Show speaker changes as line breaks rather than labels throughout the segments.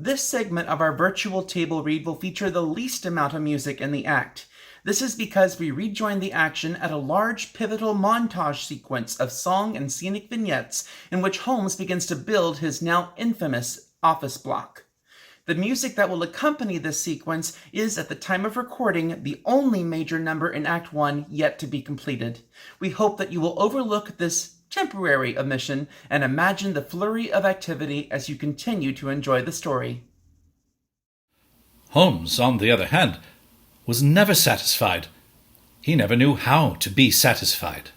This segment of our virtual table read will feature the least amount of music in the act. This is because we rejoin the action at a large pivotal montage sequence of song and scenic vignettes in which Holmes begins to build his now infamous office block. The music that will accompany this sequence is, at the time of recording, the only major number in Act 1 yet to be completed. We hope that you will overlook this temporary omission and imagine the flurry of activity as you continue to enjoy the story.
Holmes, on the other hand, was never satisfied. He never knew how to be satisfied.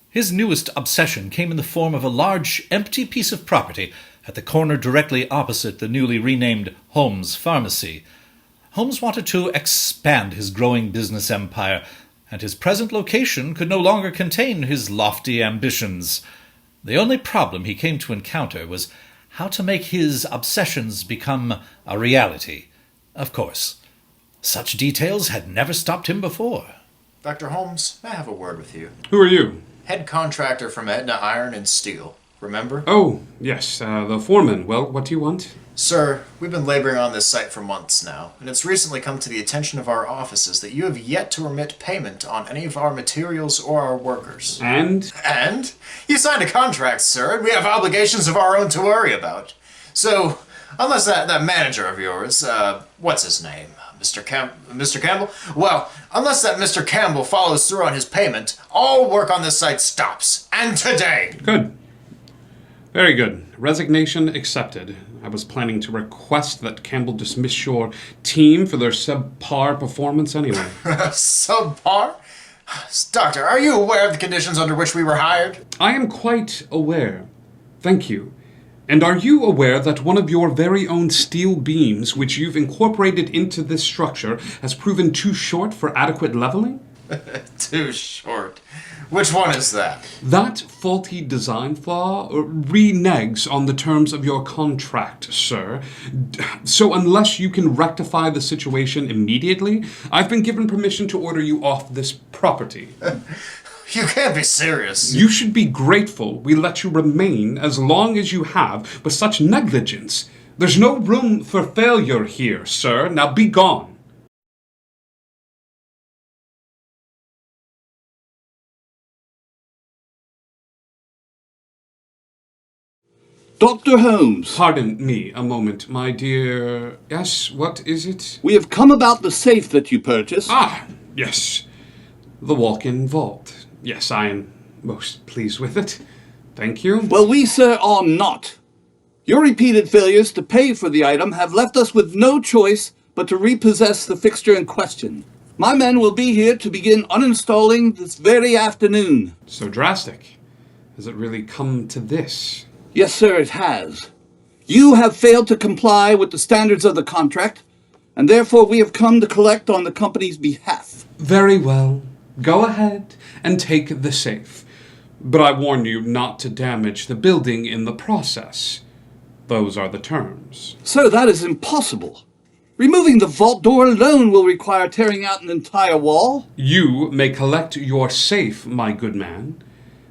His newest obsession came in the form of a large, empty piece of property at the corner directly opposite the newly renamed Holmes Pharmacy. Holmes wanted to expand his growing business empire, and his present location could no longer contain his lofty ambitions. The only problem he came to encounter was how to make his obsessions become a reality. Of course, such details had never stopped him before.
Dr. Holmes, may I have a word with you?
Who are you?
Head contractor from Aetna Iron and Steel. Remember?
Oh, yes, the foreman. Well, what do you want?
Sir, we've been laboring on this site for months now, and it's recently come to the attention of our offices that you have yet to remit payment on any of our materials or our workers.
And?
And? You signed a contract, sir, and we have obligations of our own to worry about. So, unless that manager of yours, what's his name? Mr. Campbell? Well, unless that Mr. Campbell follows through on his payment, all work on this site stops. And today!
Good. Very good. Resignation accepted. I was planning to request that Campbell dismiss your team for their subpar performance anyway.
Subpar? Doctor, are you aware of the conditions under which we were hired?
I am quite aware. Thank you. And are you aware that one of your very own steel beams, which you've incorporated into this structure, has proven too short for adequate leveling?
Too short. Which one is that?
That faulty design flaw reneges on the terms of your contract, sir. So unless you can rectify the situation immediately, I've been given permission to order you off this property.
You can't be serious.
You should be grateful we let you remain as long as you have with such negligence. There's no room for failure here, sir. Now be gone.
Dr. Holmes.
Pardon me a moment, my dear. Yes, what is it?
We have come about the safe that you purchased.
Ah, yes. The walk-in vault. Yes, I am most pleased with it. Thank you.
Well, we, sir, are not. Your repeated failures to pay for the item have left us with no choice but to repossess the fixture in question. My men will be here to begin uninstalling this very afternoon.
So drastic. Has it really come to this?
Yes, sir, it has. You have failed to comply with the standards of the contract, and therefore we have come to collect on the company's behalf.
Very well. Go ahead and take the safe. But I warn you not to damage the building in the process. Those are the terms.
Sir, that is impossible. Removing the vault door alone will require tearing out an entire wall.
You may collect your safe, my good man,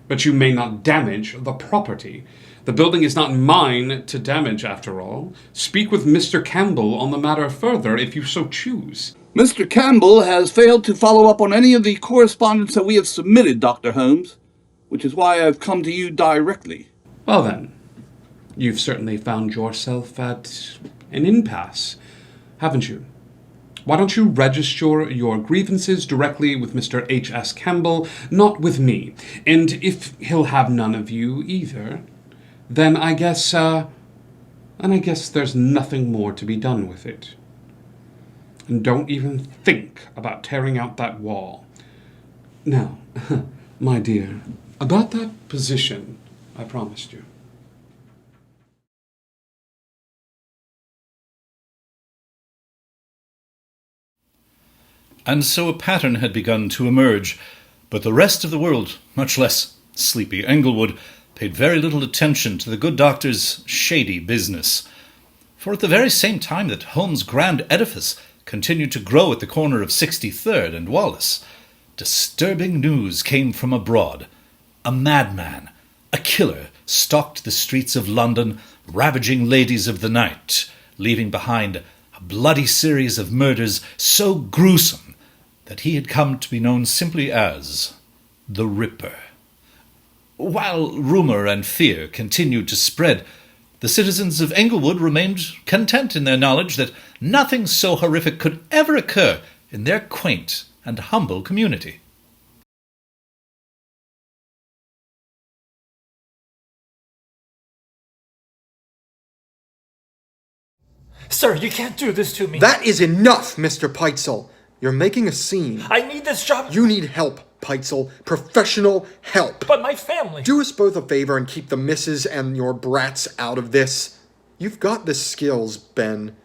but you may not damage the property. The building is not mine to damage, after all. Speak with Mr. Campbell on the matter further if you so choose.
Mr. Campbell has failed to follow up on any of the correspondence that we have submitted, Dr. Holmes, which is why I've come to you directly.
Well then, you've certainly found yourself at an impasse, haven't you? Why don't you register your grievances directly with Mr. H.S. Campbell, not with me? And if he'll have none of you either, then I guess there's nothing more to be done with it. And don't even think about tearing out that wall. Now, my dear, about that position I promised you.
And so a pattern had begun to emerge, but the rest of the world, much less sleepy Englewood, paid very little attention to the good doctor's shady business. For at the very same time that Holmes' grand edifice continued to grow at the corner of 63rd and Wallace, disturbing news came from abroad. A madman, a killer, stalked the streets of London, ravaging ladies of the night, leaving behind a bloody series of murders so gruesome that he had come to be known simply as the Ripper. While rumor and fear continued to spread, the citizens of Englewood remained content in their knowledge that nothing so horrific could ever occur in their quaint and humble community.
Sir, you can't do this to me.
That is enough, Mr. Peitzel. You're making a scene.
I need this job.
You need help, Peitzel. Professional help.
But my family.
Do us both a favor and keep the missus and your brats out of this. You've got the skills, Ben.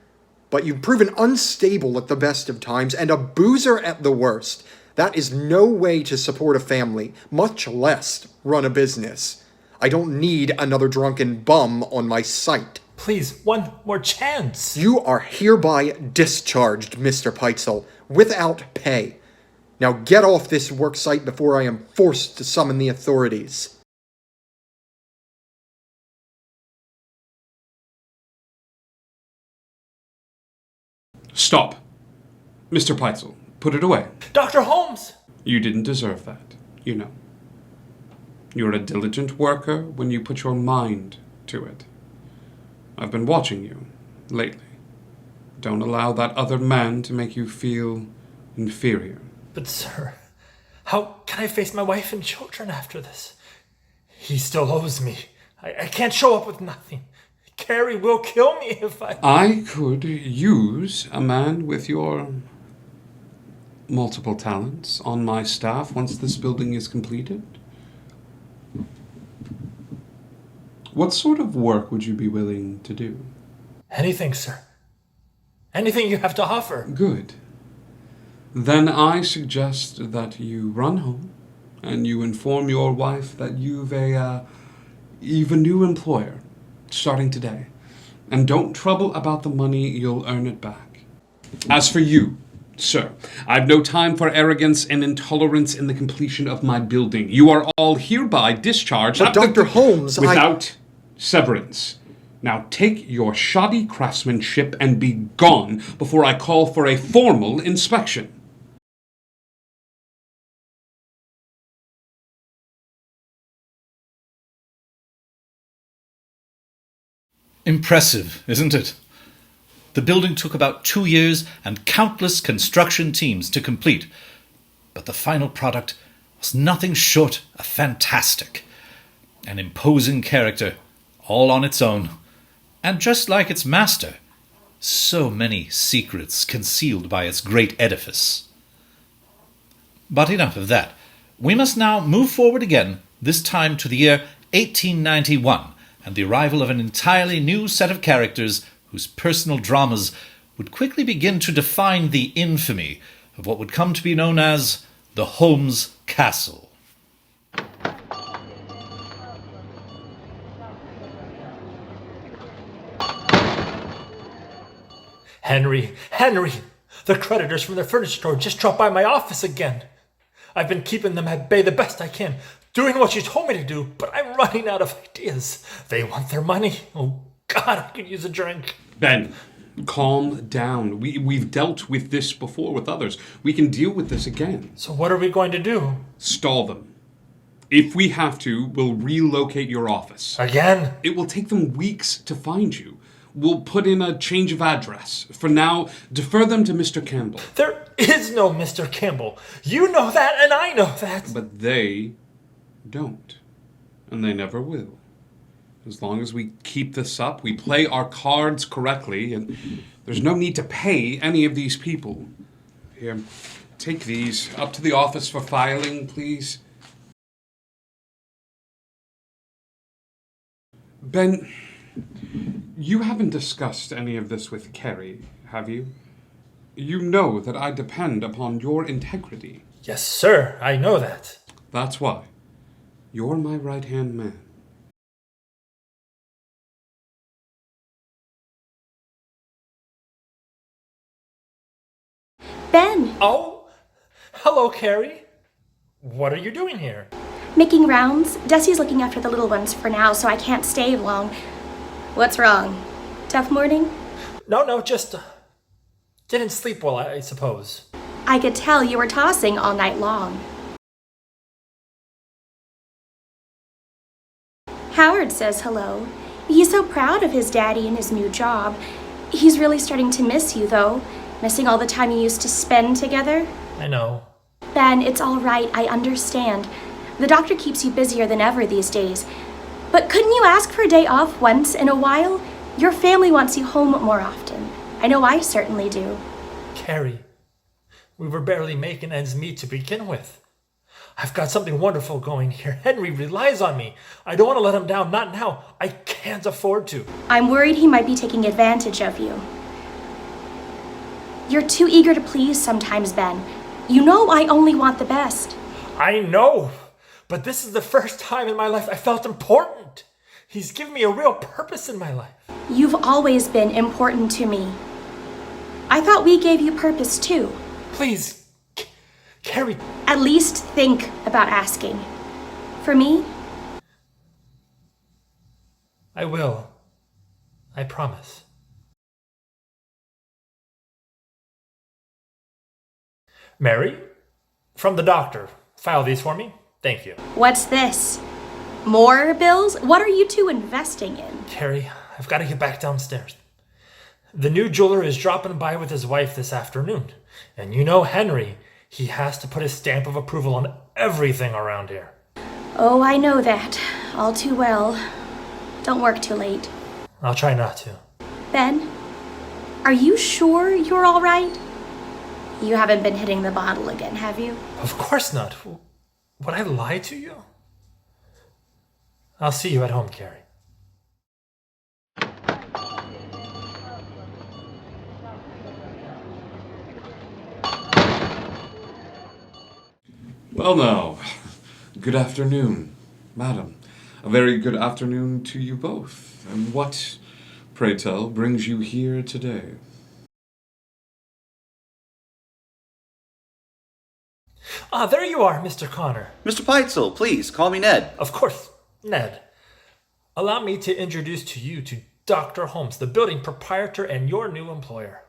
But you've proven unstable at the best of times and a boozer at the worst. That is no way to support a family, much less run a business. I don't need another drunken bum on my site.
Please, one more chance.
You are hereby discharged, Mr. Peitzel, without pay. Now get off this work site before I am forced to summon the authorities.
Stop. Mr. Peitzel, put it away.
Dr. Holmes!
You didn't deserve that, you know. You're a diligent worker when you put your mind to it. I've been watching you lately. Don't allow that other man to make you feel inferior.
But sir, how can I face my wife and children after this? He still owes me. I can't show up with nothing. Carrie will kill me if
I could use a man with your multiple talents on my staff once this building is completed. What sort of work would you be willing to do?
Anything, sir. Anything you have to offer.
Good. Then I suggest that you run home and you inform your wife that you've a new employer starting today. And don't trouble about the money, you'll earn it back. As for you, sir, I've no time for arrogance and intolerance in the completion of my building. You are all hereby discharged.
But Dr. Holmes,
without severance. Now take your shoddy craftsmanship and be gone before I call for a formal inspection.
Impressive, isn't it? The building took about 2 years and countless construction teams to complete, but the final product was nothing short of fantastic. An imposing character, all on its own, and just like its master, so many secrets concealed by its great edifice. But enough of that. We must now move forward again, this time to the year 1891, and the arrival of an entirely new set of characters whose personal dramas would quickly begin to define the infamy of what would come to be known as the Holmes Castle.
Henry! The creditors from the furniture store just dropped by my office again. I've been keeping them at bay the best I can, doing what you told me to do, but I'm running out of ideas. They want their money. Oh, God, I could use a drink.
Ben, calm down. We've dealt with this before with others. We can deal with this again.
So what are we going to do?
Stall them. If we have to, we'll relocate your office.
Again?
It will take them weeks to find you. We'll put in a change of address. For now, defer them to Mr. Campbell.
There is no Mr. Campbell. You know that, and I know that.
But they don't. And they never will. As long as we keep this up, we play our cards correctly, and there's no need to pay any of these people. Here, take these up to the office for filing, please. Ben, you haven't discussed any of this with Carrie, have you? You know that I depend upon your integrity.
Yes, sir, I know that.
That's why. You're my right-hand man.
Ben!
Oh, hello, Carrie. What are you doing here?
Making rounds. Desi's looking after the little ones for now, so I can't stay long. What's wrong? Tough morning?
No, just didn't sleep well, I suppose.
I could tell you were tossing all night long. Howard says hello. He's so proud of his daddy and his new job. He's really starting to miss you, though. Missing all the time you used to spend together.
I know.
Ben, it's all right. I understand. The doctor keeps you busier than ever these days. But couldn't you ask for a day off once in a while? Your family wants you home more often. I know I certainly do.
Carrie, we were barely making ends meet to begin with. I've got something wonderful going here. Henry relies on me. I don't want to let him down, not now. I can't afford to.
I'm worried he might be taking advantage of you. You're too eager to please sometimes, Ben. You know I only want the best.
I know, but this is the first time in my life I felt important. He's given me a real purpose in my life.
You've always been important to me. I thought we gave you purpose too.
Please, Carrie.
At least think about asking. For me?
I will. I promise. Mary, from the doctor. File these for me. Thank you.
What's this? More bills? What are you two investing in?
Carrie, I've got to get back downstairs. The new jeweler is dropping by with his wife this afternoon. And you know Henry, he has to put his stamp of approval on everything around here.
Oh, I know that. All too well. Don't work too late.
I'll try not to.
Ben, are you sure you're all right? You haven't been hitting the bottle again, have you?
Of course not. Would I lie to you? I'll see you at home, Carrie.
Well now, good afternoon, madam. A very good afternoon to you both. And what, pray tell, brings you here today?
Ah, there you are, Mr. Connor.
Mr. Peitzel, please, call me Ned.
Of course, Ned. Allow me to introduce to you to Dr. Holmes, the building proprietor and your new employer.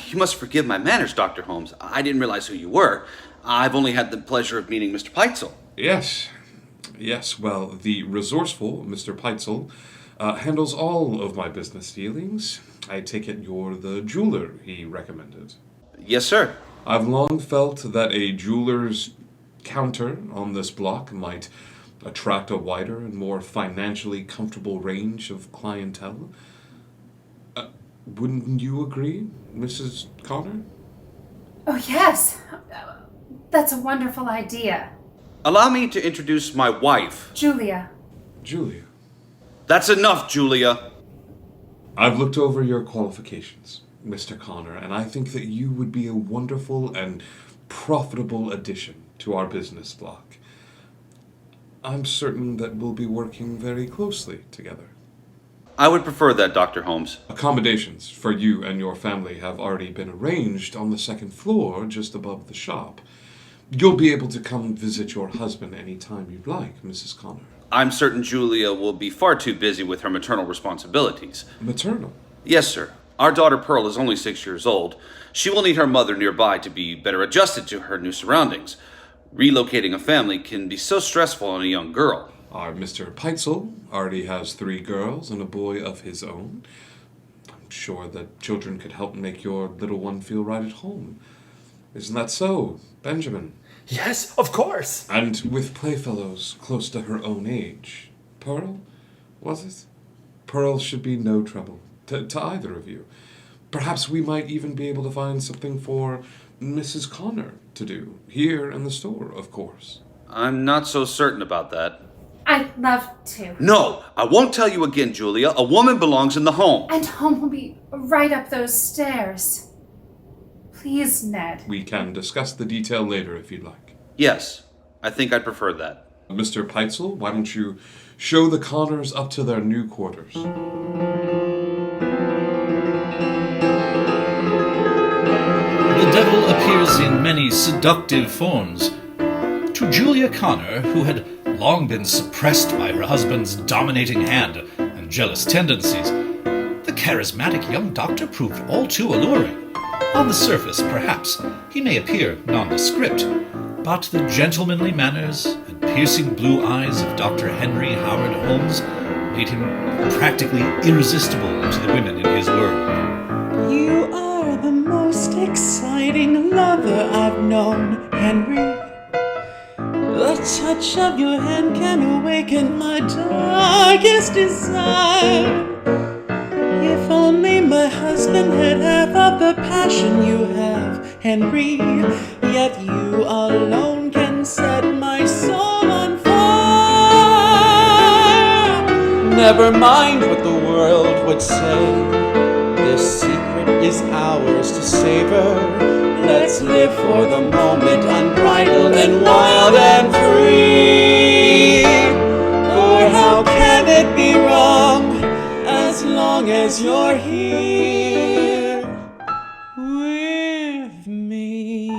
You must forgive my manners, Dr. Holmes. I didn't realize who you were. I've only had the pleasure of meeting Mr. Peitzel.
Yes, well, the resourceful Mr. Peitzel handles all of my business dealings. I take it you're the jeweler he recommended.
Yes, sir.
I've long felt that a jeweler's counter on this block might attract a wider and more financially comfortable range of clientele. Wouldn't you agree, Mrs. Connor?
Oh, yes. That's a wonderful idea.
Allow me to introduce my wife.
Julia.
Julia.
That's enough, Julia.
I've looked over your qualifications, Mr. Connor, and I think that you would be a wonderful and profitable addition to our business block. I'm certain that we'll be working very closely together.
I would prefer that, Dr. Holmes.
Accommodations for you and your family have already been arranged on the second floor, just above the shop. You'll be able to come visit your husband any time you'd like, Mrs. Connor.
I'm certain Julia will be far too busy with her maternal responsibilities.
Maternal?
Yes, sir. Our daughter Pearl is only 6 years old. She will need her mother nearby to be better adjusted to her new surroundings. Relocating a family can be so stressful on a young girl.
Our Mr. Peitzel already has 3 girls and a boy of his own. I'm sure that children could help make your little one feel right at home. Isn't that so, Benjamin?
Yes, of course.
And with playfellows close to her own age. Pearl, was it? Pearl should be no trouble to either of you. Perhaps we might even be able to find something for Mrs. Connor to do, here in the store, of course.
I'm not so certain about that.
I'd love to.
No, I won't tell you again, Julia. A woman belongs in the home.
And home will be right up those stairs. Please, Ned.
We can discuss the detail later if you'd like.
Yes, I think I'd prefer that.
Mr. Peitzel, why don't you show the Connors up to their new quarters?
The devil appears in many seductive forms. To Julia Connor, who had long been suppressed by her husband's dominating hand and jealous tendencies, the The charismatic young doctor proved all too alluring. On the surface, perhaps, he may appear nondescript, but the gentlemanly manners and piercing blue eyes of Dr. Henry Howard Holmes made him practically irresistible to the women in his world.
You are the most exciting lover I've known, Henry. The touch of your hand can awaken my darkest desire. If only my husband had half of the passion you have, Henry. Yet you alone can set my soul on fire. Never mind what the world would say. This secret is ours to savor. Let's live for the moment, unbridled and wild and free. For how can it be wrong as long as you're here with me?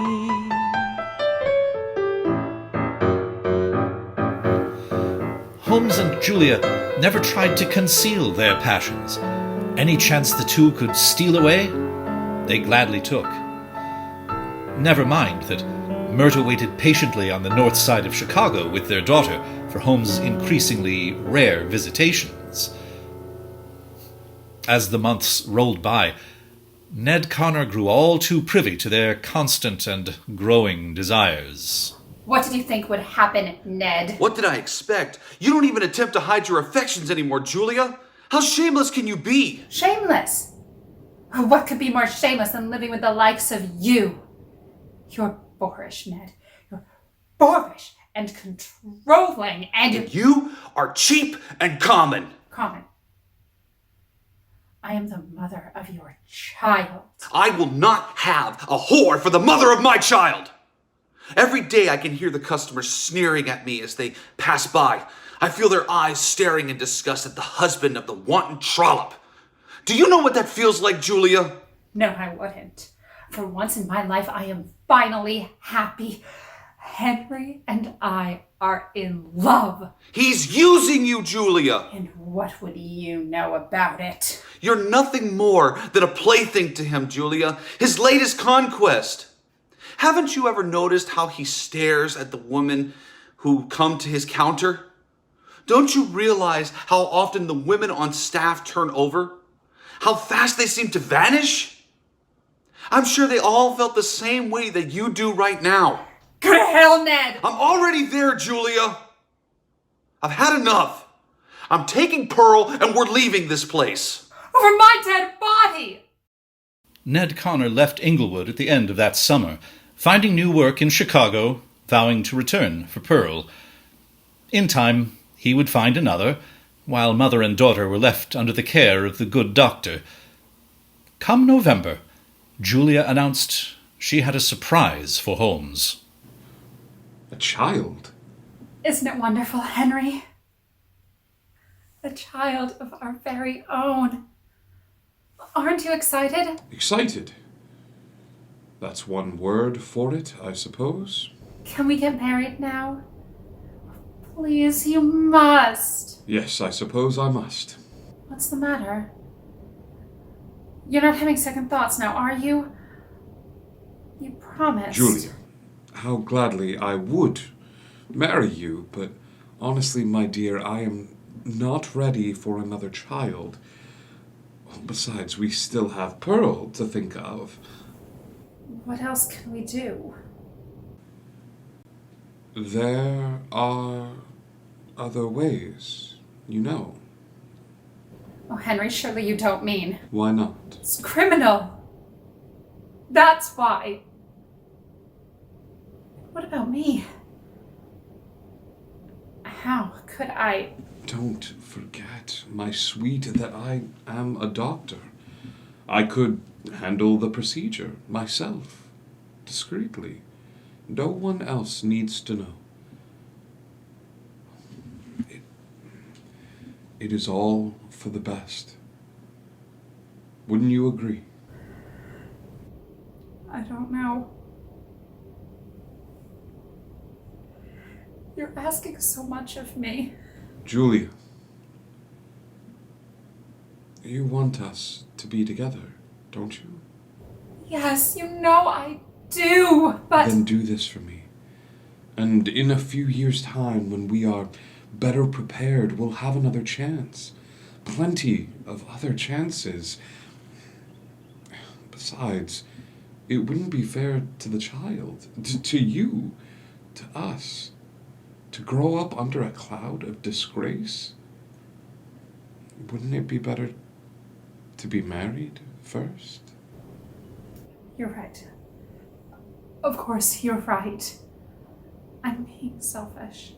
Holmes and Julia never tried to conceal their passions. Any chance the two could steal away, they gladly took. Never mind that Myrta waited patiently on the north side of Chicago with their daughter for Holmes' increasingly rare visitations. As the months rolled by, Ned Connor grew all too privy to their constant and growing desires.
What did you think would happen, Ned?
What did I expect? You don't even attempt to hide your affections anymore, Julia. How shameless can you be?
Shameless? What could be more shameless than living with the likes of you? You're boorish, Ned. You're boorish and controlling and
You are cheap and common.
common. I am the mother of your child.
I will not have a whore for the mother of my child. Every day I can hear the customers sneering at me as they pass by. I feel their eyes staring in disgust at the husband of the wanton trollop. Do you know what that feels like, Julia?
No, I wouldn't. For once in my life, I am finally happy. Henry and I are in love.
He's using you, Julia.
And what would you know about it?
You're nothing more than a plaything to him, Julia. His latest conquest. Haven't you ever noticed how he stares at the women who come to his counter? Don't you realize how often the women on staff turn over? How fast they seem to vanish? I'm sure they all felt the same way that you do right now.
Go to hell, Ned!
I'm already there, Julia. I've had enough. I'm taking Pearl and we're leaving this place.
Over my dead body!
Ned Connor left Inglewood at the end of that summer, finding new work in Chicago, vowing to return for Pearl. In time, he would find another, while mother and daughter were left under the care of the good doctor. Come November, Julia announced she had a surprise for Holmes.
A child?
Isn't it wonderful, Henry? A child of our very own. Aren't you excited?
Excited? That's one word for it, I suppose.
Can we get married now? Please, you must.
Yes, I suppose I must.
What's the matter? You're not having second thoughts now, are you? You promised.
Julia, how gladly I would marry you, but honestly, my dear, I am not ready for another child. Besides, we still have Pearl to think of.
What else can we do?
There are other ways, you know.
Oh, Henry, surely you don't mean.
Why not?
It's criminal. That's why. What about me? How could I?
Don't forget, my sweet, that I am a doctor. I could handle the procedure myself, discreetly. No one else needs to know. It is all for the best. Wouldn't you agree?
I don't know. You're asking so much of me.
Julia, You want us to be together, don't you?
Yes, you know I do, but...
Then do this for me. And in a few years' time, when we are better prepared, we'll have another chance. Plenty of other chances. Besides, it wouldn't be fair to the child, to you, to us, to grow up under a cloud of disgrace. Wouldn't it be better to be married first?
You're right. Of course, you're right. I'm being selfish.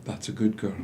That's a good girl.